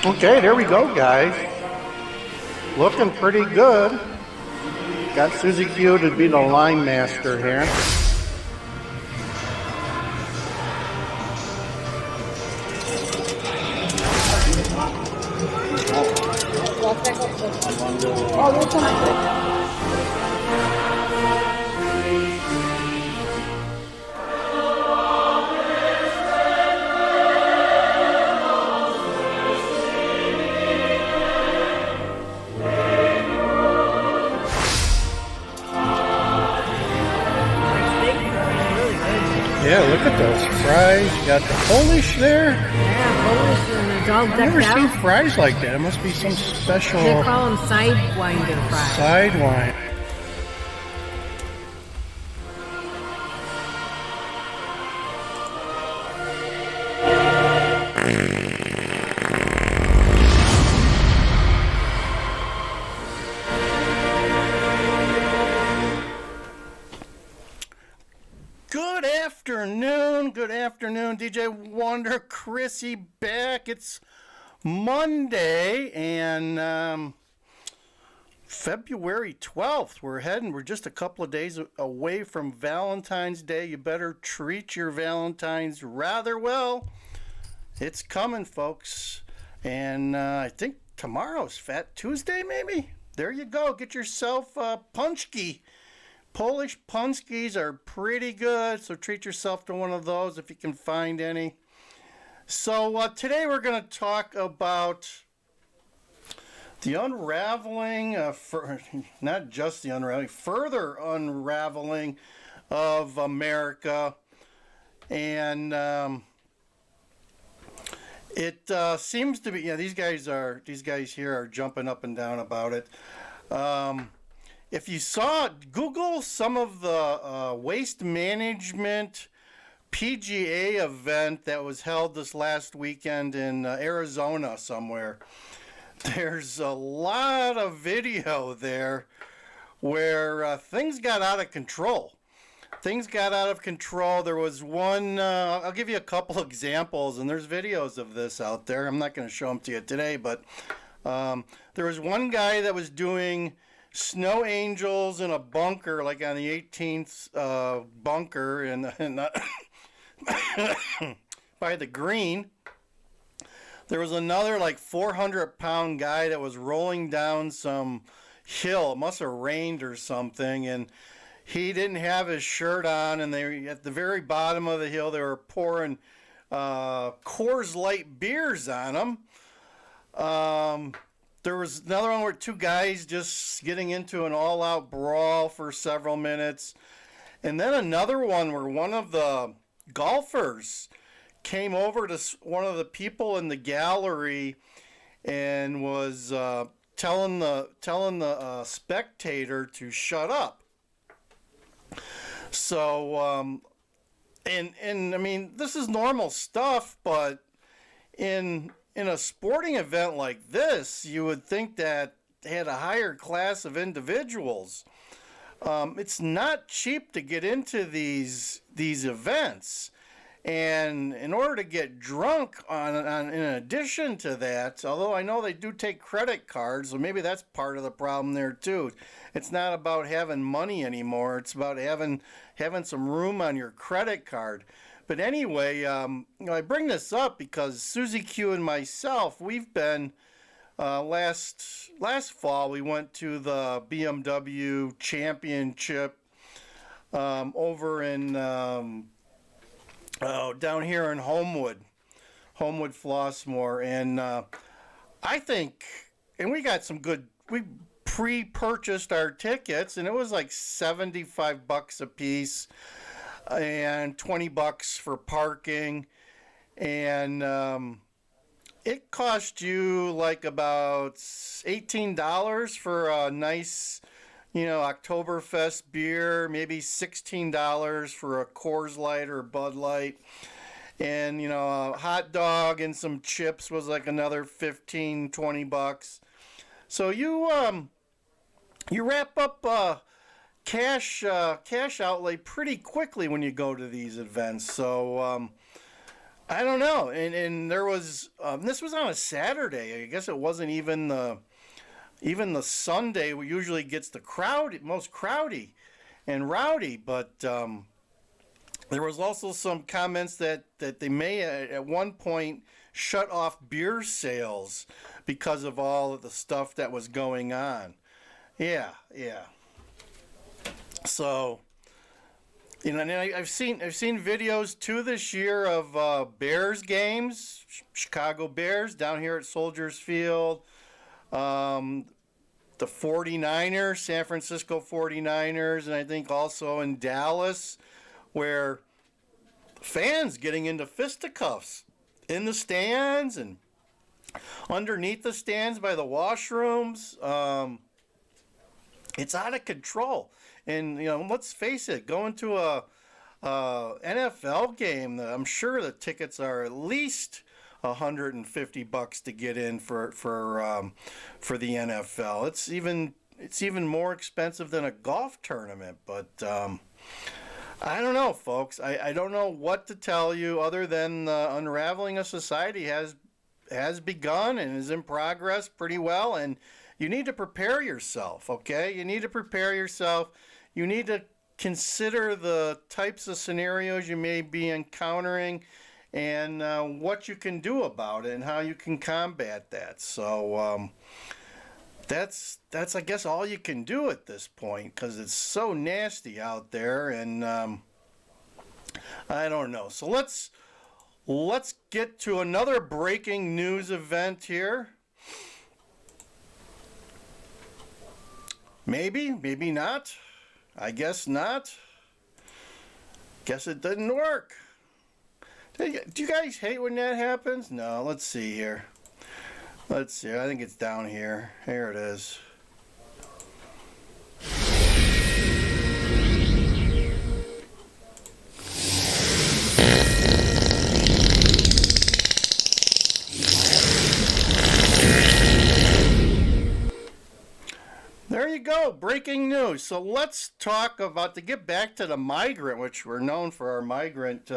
Okay, there we go, guys. Looking pretty good. Got Susie Q to be the line master here. Yeah, look at those fries. You got the Polish there. Yeah, Polish and the dog I've never decked seen out. fries like that. It must be some special They call them sidewinder fries. sidewine. Good afternoon, DJ Wonder Chrissy back. It's Monday and February 12th. We're just a couple of days away from Valentine's Day. You better treat your Valentines rather well. It's coming, folks. And I think tomorrow's Fat Tuesday, maybe? There you go. Get yourself a punchki. Polish punskis are pretty good, so treat yourself to one of those if you can find any. So today we're going to talk about the unraveling, not just the unraveling, further unraveling of America. And it seems to be, these guys here are jumping up and down about it. If you saw, Google some of the waste management PGA event that was held this last weekend in Arizona somewhere. There's a lot of video there where things got out of control. There was one, I'll give you a couple examples, and there's videos of this out there. I'm not going to show them to you today, but there was one guy that was doing snow angels in a bunker, like on the 18th bunker in by the green. There was another like 400-pound guy that was rolling down some hill. It must have rained or something, and he didn't have his shirt on, and they at the very bottom of the hill they were pouring Coors Light beers on him. There was another one where two guys just getting into an all-out brawl for several minutes. And then another one where one of the golfers came over to one of the people in the gallery and was telling the spectator to shut up. So, and I mean, this is normal stuff, but in a sporting event like this, you would think that they had a higher class of individuals. It's not cheap to get into these events. And in order to get drunk in addition to that, although I know they do take credit cards, so maybe that's part of the problem there too. It's not about having money anymore. It's about having some room on your credit card. But anyway, I bring this up because Susie Q and myself, we've been, last fall, we went to the BMW Championship over in, down here in Homewood, Flossmoor. And I think, and we got some good, we pre-purchased our tickets, and it was like $75 a piece. And $20 for parking, and it cost you like about $18 for a nice, Oktoberfest beer, maybe $16 for a Coors Light or Bud Light, and a hot dog and some chips was like another $15-20. So you wrap up cash outlay pretty quickly when you go to these events. So I don't know. And there was this was on a Saturday. I guess it wasn't even the Sunday. Usually gets the most crowdy and rowdy. But there was also some comments that they may at one point shut off beer sales because of all of the stuff that was going on. Yeah, yeah. So, and I've seen videos too this year of Bears games, Chicago Bears down here at Soldiers Field, the 49ers, San Francisco 49ers, and I think also in Dallas, where fans getting into fisticuffs in the stands and underneath the stands by the washrooms. It's out of control. And, let's face it, going to a NFL game, I'm sure the tickets are at least $150 to get in for the NFL. It's even more expensive than a golf tournament. But I don't know, folks. I don't know what to tell you other than unraveling a society has begun and is in progress pretty well. And you need to prepare yourself, okay? You need to prepare yourself. You need to consider the types of scenarios you may be encountering and what you can do about it and how you can combat that. So that's I guess all you can do at this point because it's so nasty out there, and I don't know. So let's get to another breaking news event here. Maybe not. I guess not. Guess it didn't work. Do you guys hate when that happens? No, let's see here. Let's see. I think it's down here. Here it is. There you go, breaking news. So let's talk about, to get back to the Migrant, which we're known for our Migrant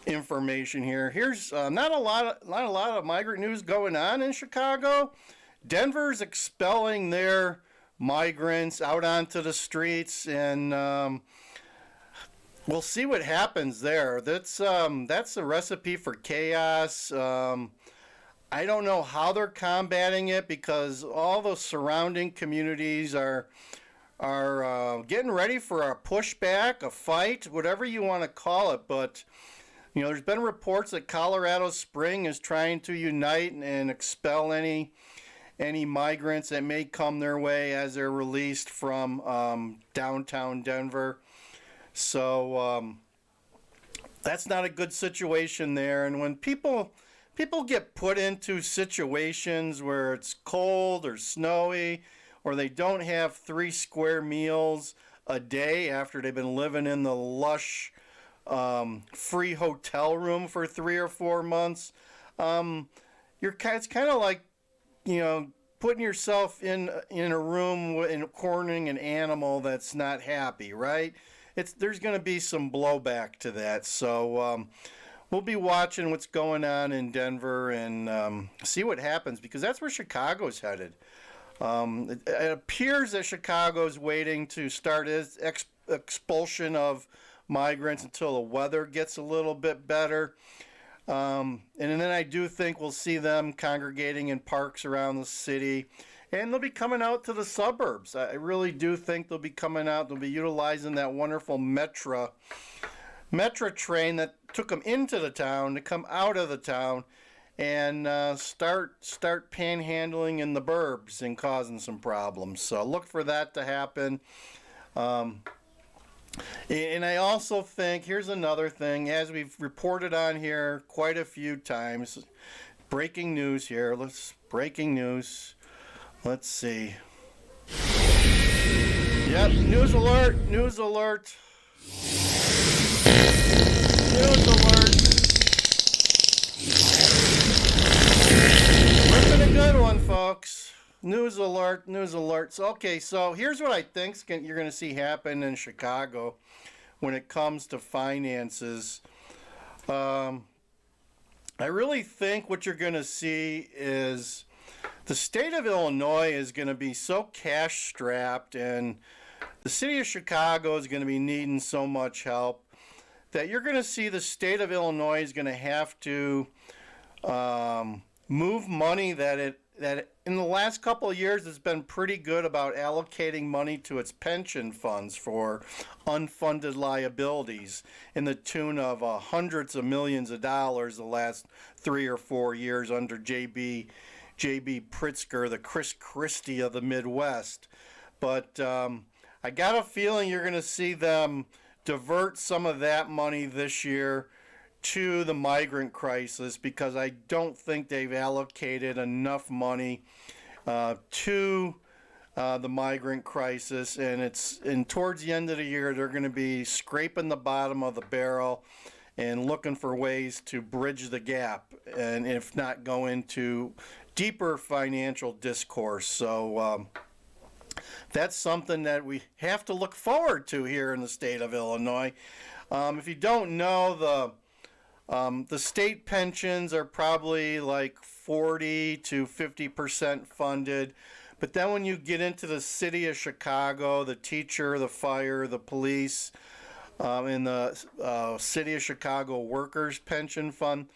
information here. Here's not a lot of Migrant news going on in Chicago. Denver's expelling their migrants out onto the streets, and we'll see what happens there. That's a recipe for chaos. I don't know how they're combating it because all the surrounding communities are getting ready for a pushback, a fight, whatever you want to call it. But there's been reports that Colorado Spring is trying to unite and expel any migrants that may come their way as they're released from downtown Denver. So that's not a good situation there. And when people get put into situations where it's cold or snowy, or they don't have 3 square meals a day after they've been living in the lush free hotel room for 3 or 4 months, it's kind of like putting yourself in a room and cornering an animal that's not happy, right? There's going to be some blowback to that. So we'll be watching what's going on in Denver and see what happens, because that's where Chicago's headed. It appears that Chicago's waiting to start its expulsion of migrants until the weather gets a little bit better. And then I do think we'll see them congregating in parks around the city. And they'll be coming out to the suburbs. I really do think they'll be coming out. They'll be utilizing that wonderful Metro train that took them into the town to come out of the town and start panhandling in the burbs and causing some problems. So look for that to happen. And I also think, here's another thing, as we've reported on here quite a few times, breaking news here. Breaking news. Let's see. Yep, news alert. News alert. Ripping a good one, folks. News alert. So, okay, so here's what I think you're going to see happen in Chicago when it comes to finances. I really think what you're going to see is the state of Illinois is going to be so cash strapped, and the city of Chicago is going to be needing so much help that you're going to see the state of Illinois is going to have to move money that in the last couple of years has been pretty good about allocating money to its pension funds for unfunded liabilities in the tune of hundreds of millions of dollars the last 3 or 4 years under J.B. Pritzker, the Chris Christie of the Midwest. But I got a feeling you're going to see them divert some of that money this year to the migrant crisis, because I don't think they've allocated enough money to the migrant crisis, and towards the end of the year they're going to be scraping the bottom of the barrel and looking for ways to bridge the gap, and if not go into deeper financial discourse. So that's something that we have to look forward to here in the state of Illinois. If you don't know, the state pensions are probably like 40 to 50% funded. But then when you get into the city of Chicago, the teacher, the fire, the police, and the city of Chicago workers pension fund,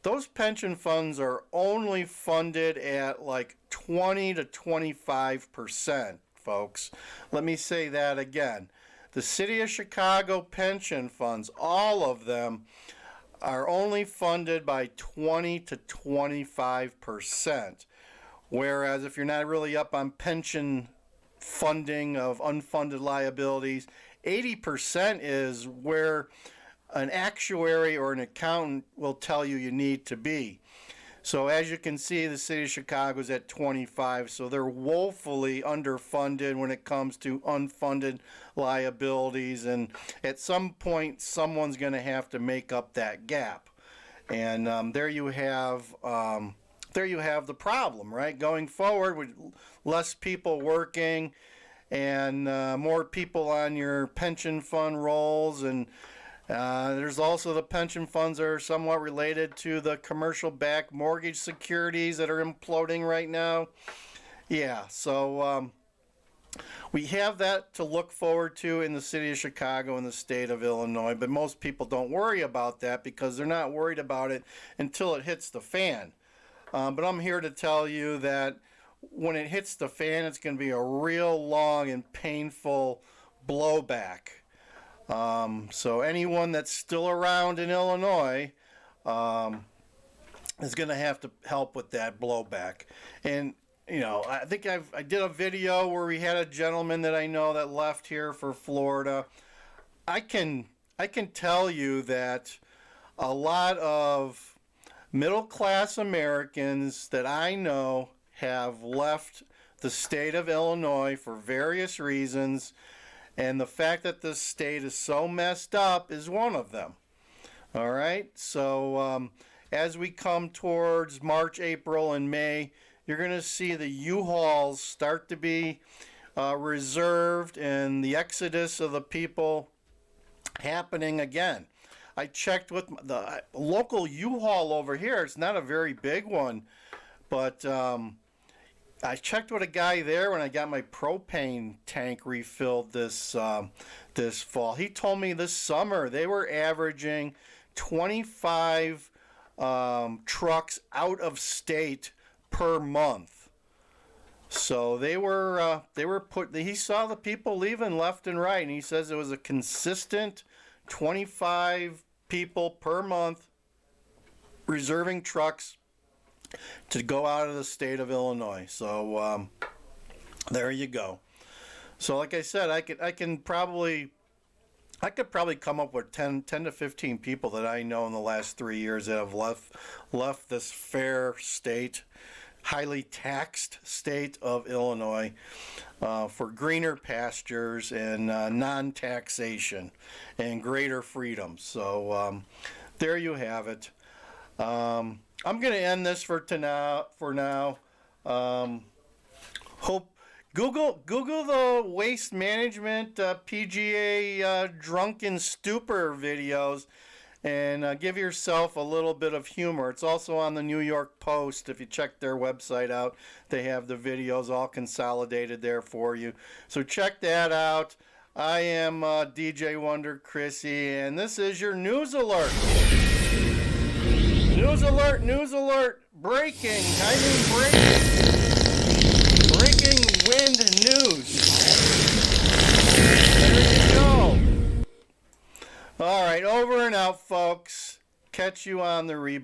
those pension funds are only funded at like 20 to 25%, folks. Let me say that again. The city of Chicago pension funds, all of them, are only funded by 20 to 25%. Whereas if you're not really up on pension funding of unfunded liabilities, 80% is where an actuary or an accountant will tell you need to be. So as you can see, the city of Chicago is at 25, so they're woefully underfunded when it comes to unfunded liabilities, and at some point someone's going to have to make up that gap. And there you have the problem, right? Going forward with less people working and more people on your pension fund rolls, and there's also the pension funds are somewhat related to the commercial-backed mortgage securities that are imploding right now. Yeah, so we have that to look forward to in the city of Chicago and the state of Illinois, but most people don't worry about that because they're not worried about it until it hits the fan. But I'm here to tell you that when it hits the fan, it's going to be a real long and painful blowback. So anyone that's still around in Illinois is going to have to help with that blowback. And you know, I think I did a video where we had a gentleman that I know that left here for Florida. I can tell you that a lot of middle class Americans that I know have left the state of Illinois for various reasons. And the fact that this state is so messed up is one of them. All right. So as we come towards March, April, and May, you're going to see the U-Hauls start to be reserved and the exodus of the people happening again. I checked with the local U-Haul over here. It's not a very big one, but I checked with a guy there when I got my propane tank refilled this fall. He told me this summer they were averaging 25 trucks out of state per month. So they were he saw the people leaving left and right, and he says it was a consistent 25 people per month reserving trucks to go out of the state of Illinois. So there you go. So like I said, I could probably come up with 10 to 15 people that I know in the last 3 years that have left this fair state, highly taxed state of Illinois for greener pastures and non-taxation and greater freedom. So there you have it. I'm going to end this for now. Hope Google the waste management PGA drunken stupor videos, and give yourself a little bit of humor. It's also on the New York Post. If you check their website out, they have the videos all consolidated there for you. So check that out. I am DJ Wonder Chrissy, and this is your news alert. News alert, news alert. Breaking wind news. There you go. All right, over and out, folks. Catch you on the rebound.